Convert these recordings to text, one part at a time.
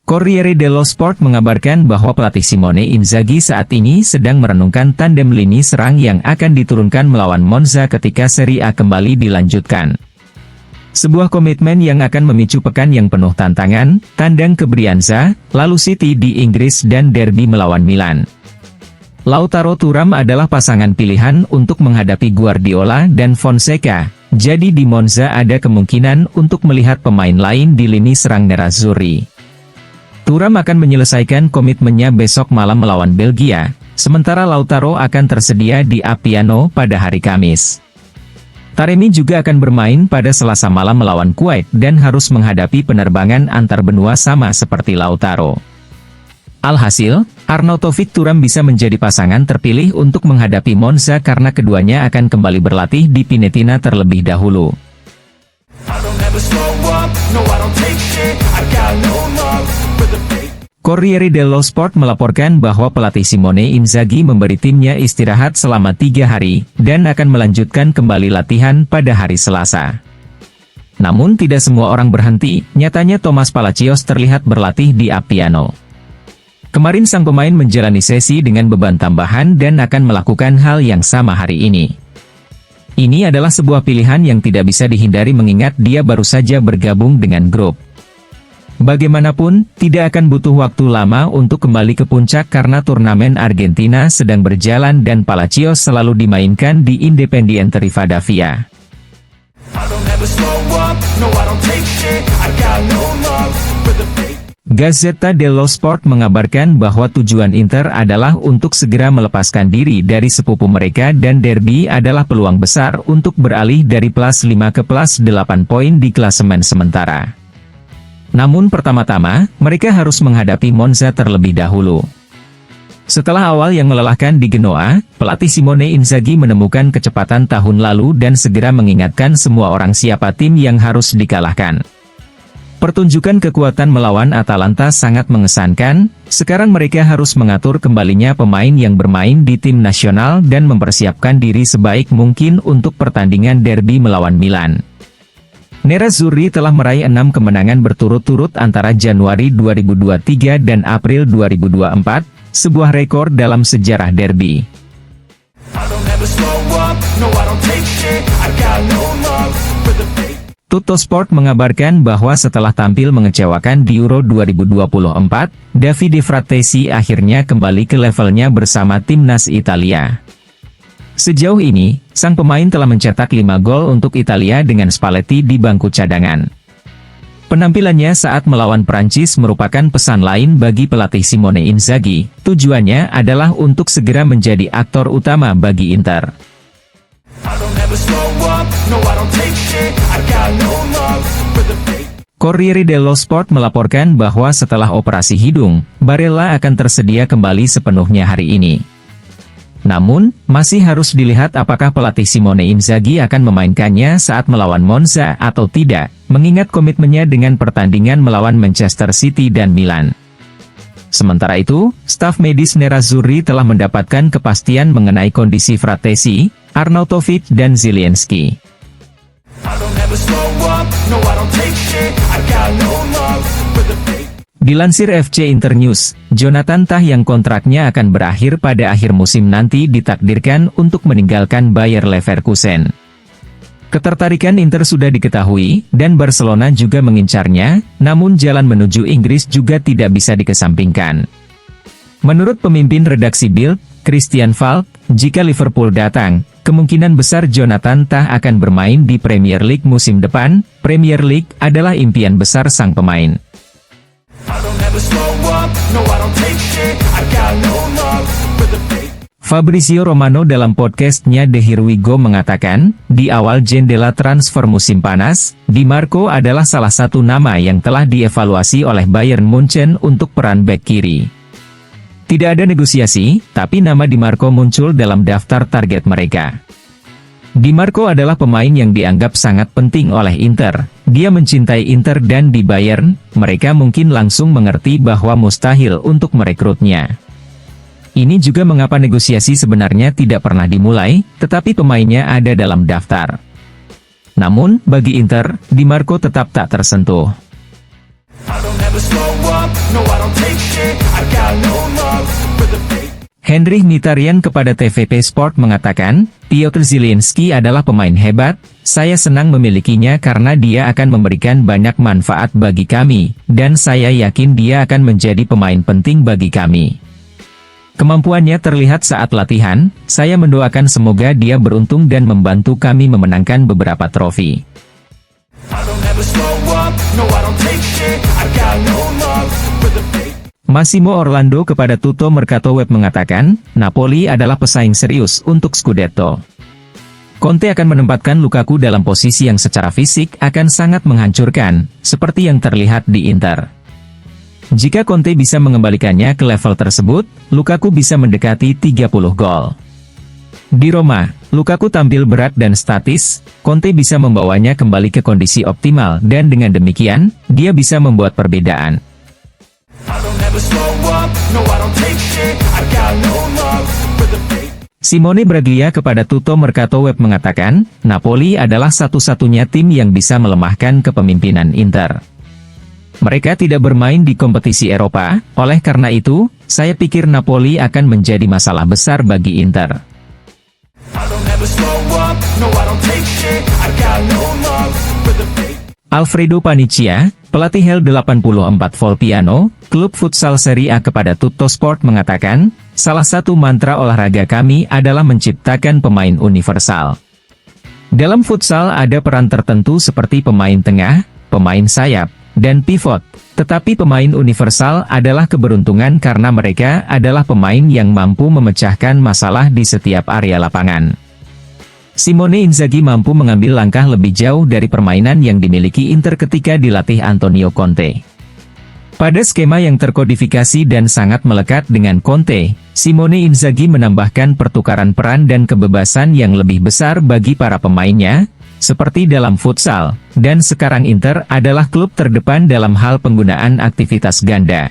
Corriere dello Sport mengabarkan bahwa pelatih Simone Inzaghi saat ini sedang merenungkan tandem lini serang yang akan diturunkan melawan Monza ketika Serie A kembali dilanjutkan. Sebuah komitmen yang akan memicu pekan yang penuh tantangan, tandang ke Brianza, lalu City di Inggris dan derby melawan Milan. Lautaro Thuram adalah pasangan pilihan untuk menghadapi Guardiola dan Fonseca, jadi di Monza ada kemungkinan untuk melihat pemain lain di lini serang Nerazzurri. Thuram akan menyelesaikan komitmennya besok malam melawan Belgia, sementara Lautaro akan tersedia di Appiano pada hari Kamis. Taremi juga akan bermain pada Selasa malam melawan Kuwait dan harus menghadapi penerbangan antar benua sama seperti Lautaro. Alhasil, Arnautovic Thuram bisa menjadi pasangan terpilih untuk menghadapi Monza karena keduanya akan kembali berlatih di Pinetina terlebih dahulu. Corriere dello Sport melaporkan bahwa pelatih Simone Inzaghi memberi timnya istirahat selama 3 hari, dan akan melanjutkan kembali latihan pada hari Selasa. Namun tidak semua orang berhenti, nyatanya Thomas Palacios terlihat berlatih di Appiano. Kemarin sang pemain menjalani sesi dengan beban tambahan dan akan melakukan hal yang sama hari ini. Ini adalah sebuah pilihan yang tidak bisa dihindari mengingat dia baru saja bergabung dengan grup. Bagaimanapun, tidak akan butuh waktu lama untuk kembali ke puncak karena turnamen Argentina sedang berjalan dan Palacios selalu dimainkan di Independiente Rivadavia. Gazzetta dello Sport mengabarkan bahwa tujuan Inter adalah untuk segera melepaskan diri dari sepupu mereka dan derby adalah peluang besar untuk beralih dari +5 ke +8 poin di klasemen sementara. Namun pertama-tama, mereka harus menghadapi Monza terlebih dahulu. Setelah awal yang melelahkan di Genoa, pelatih Simone Inzaghi menemukan kecepatan tahun lalu dan segera mengingatkan semua orang siapa tim yang harus dikalahkan. Pertunjukan kekuatan melawan Atalanta sangat mengesankan, sekarang mereka harus mengatur kembalinya pemain yang bermain di tim nasional dan mempersiapkan diri sebaik mungkin untuk pertandingan derby melawan Milan. Nerazzurri telah meraih 6 kemenangan berturut-turut antara Januari 2023 dan April 2024, sebuah rekor dalam sejarah derby. Tuttosport mengabarkan bahwa setelah tampil mengecewakan di Euro 2024, Davide Frattesi akhirnya kembali ke levelnya bersama timnas Italia. Sejauh ini, sang pemain telah mencetak 5 gol untuk Italia dengan Spalletti di bangku cadangan. Penampilannya saat melawan Prancis merupakan pesan lain bagi pelatih Simone Inzaghi, tujuannya adalah untuk segera menjadi aktor utama bagi Inter. Corriere dello Sport melaporkan bahwa setelah operasi hidung, Barella akan tersedia kembali sepenuhnya hari ini. Namun, masih harus dilihat apakah pelatih Simone Inzaghi akan memainkannya saat melawan Monza atau tidak, mengingat komitmennya dengan pertandingan melawan Manchester City dan Milan. Sementara itu, staf medis Nerazzurri telah mendapatkan kepastian mengenai kondisi Frattesi, Arnautovic dan Zielinski. Dilansir FC Internews, Jonathan Tah yang kontraknya akan berakhir pada akhir musim nanti ditakdirkan untuk meninggalkan Bayer Leverkusen. Ketertarikan Inter sudah diketahui, dan Barcelona juga mengincarnya, namun jalan menuju Inggris juga tidak bisa dikesampingkan. Menurut pemimpin redaksi Bild, Christian Falk, jika Liverpool datang, kemungkinan besar Jonathan Tah akan bermain di Premier League musim depan. Premier League adalah impian besar sang pemain. Fabrizio Romano dalam podcastnya The Here We Go mengatakan, di awal jendela transfer musim panas, Di Marco adalah salah satu nama yang telah dievaluasi oleh Bayern Munchen untuk peran bek kiri. Tidak ada negosiasi, tapi nama Di Marco muncul dalam daftar target mereka. Di Marco adalah pemain yang dianggap sangat penting oleh Inter. Dia mencintai Inter dan di Bayern, mereka mungkin langsung mengerti bahwa mustahil untuk merekrutnya. Ini juga mengapa negosiasi sebenarnya tidak pernah dimulai, tetapi pemainnya ada dalam daftar. Namun, bagi Inter, Di Marco tetap tak tersentuh. Henryk Mkhitaryan kepada TVP Sport mengatakan, Piotr Zielinski adalah pemain hebat, saya senang memilikinya karena dia akan memberikan banyak manfaat bagi kami, dan saya yakin dia akan menjadi pemain penting bagi kami. Kemampuannya terlihat saat latihan, saya mendoakan semoga dia beruntung dan membantu kami memenangkan beberapa trofi. Massimo Orlando kepada Tutto Mercato Web mengatakan, Napoli adalah pesaing serius untuk Scudetto. Conte akan menempatkan Lukaku dalam posisi yang secara fisik akan sangat menghancurkan, seperti yang terlihat di Inter. Jika Conte bisa mengembalikannya ke level tersebut, Lukaku bisa mendekati 30 gol. Di Roma, Lukaku tampil berat dan statis, Conte bisa membawanya kembali ke kondisi optimal dan dengan demikian, dia bisa membuat perbedaan. Simone Braglia kepada Tutto Mercato Web mengatakan, Napoli adalah satu-satunya tim yang bisa melemahkan kepemimpinan Inter. Mereka tidak bermain di kompetisi Eropa, oleh karena itu, saya pikir Napoli akan menjadi masalah besar bagi Inter. Alfredo Paniccia, pelatih Hell 84 Volpiano, klub futsal Serie A kepada Tutto Sport mengatakan, salah satu mantra olahraga kami adalah menciptakan pemain universal. Dalam futsal ada peran tertentu seperti pemain tengah, pemain sayap, dan pivot, tetapi pemain universal adalah keberuntungan karena mereka adalah pemain yang mampu memecahkan masalah di setiap area lapangan. Simone Inzaghi mampu mengambil langkah lebih jauh dari permainan yang dimiliki Inter ketika dilatih Antonio Conte. Pada skema yang terkodifikasi dan sangat melekat dengan Conte, Simone Inzaghi menambahkan pertukaran peran dan kebebasan yang lebih besar bagi para pemainnya, seperti dalam futsal, dan sekarang Inter adalah klub terdepan dalam hal penggunaan aktivitas ganda.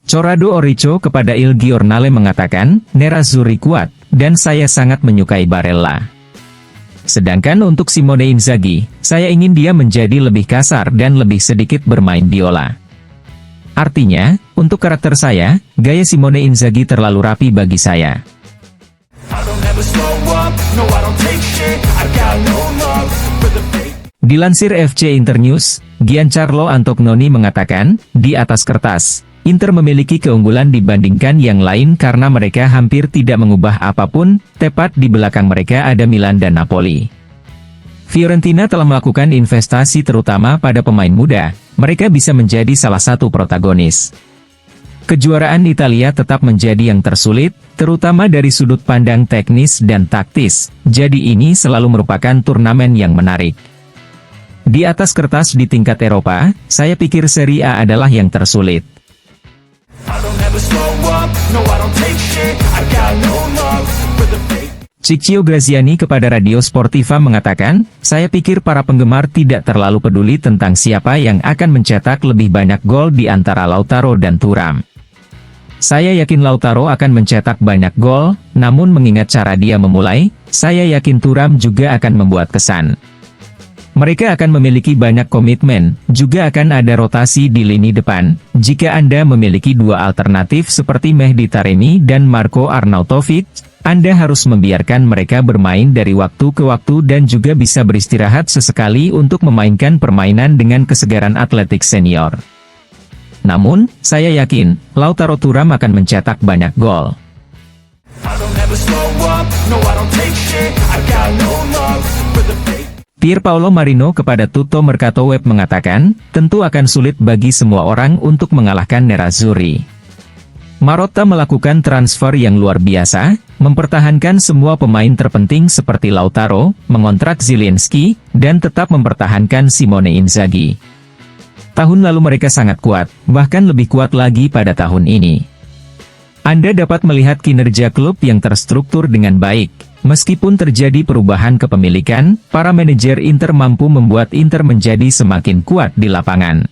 Corrado Orico kepada Il Giornale mengatakan, Nerazzurri kuat, dan saya sangat menyukai Barella. Sedangkan untuk Simone Inzaghi, saya ingin dia menjadi lebih kasar dan lebih sedikit bermain biola. Artinya, untuk karakter saya, gaya Simone Inzaghi terlalu rapi bagi saya. Dilansir FC Internews, Giancarlo Antognoni mengatakan, di atas kertas, Inter memiliki keunggulan dibandingkan yang lain karena mereka hampir tidak mengubah apapun, tepat di belakang mereka ada Milan dan Napoli. Fiorentina telah melakukan investasi terutama pada pemain muda, mereka bisa menjadi salah satu protagonis. Kejuaraan Italia tetap menjadi yang tersulit, terutama dari sudut pandang teknis dan taktis, jadi ini selalu merupakan turnamen yang menarik. Di atas kertas di tingkat Eropa, saya pikir Serie A adalah yang tersulit. Ciccio Graziani kepada Radio Sportiva mengatakan, saya pikir para penggemar tidak terlalu peduli tentang siapa yang akan mencetak lebih banyak gol di antara Lautaro dan Thuram. Saya yakin Lautaro akan mencetak banyak gol, namun mengingat cara dia memulai, saya yakin Thuram juga akan membuat kesan. Mereka akan memiliki banyak komitmen, juga akan ada rotasi di lini depan. Jika Anda memiliki dua alternatif seperti Mehdi Taremi dan Marco Arnautovic, Anda harus membiarkan mereka bermain dari waktu ke waktu dan juga bisa beristirahat sesekali untuk memainkan permainan dengan kesegaran atletik senior. Namun, saya yakin, Lautaro Thuram akan mencetak banyak gol. Pierpaolo Marino kepada Tutto Mercato Web mengatakan, tentu akan sulit bagi semua orang untuk mengalahkan Nerazzurri. Marotta melakukan transfer yang luar biasa, mempertahankan semua pemain terpenting seperti Lautaro, mengontrak Zielinski, dan tetap mempertahankan Simone Inzaghi. Tahun lalu mereka sangat kuat, bahkan lebih kuat lagi pada tahun ini. Anda dapat melihat kinerja klub yang terstruktur dengan baik. Meskipun terjadi perubahan kepemilikan, para manajer Inter mampu membuat Inter menjadi semakin kuat di lapangan.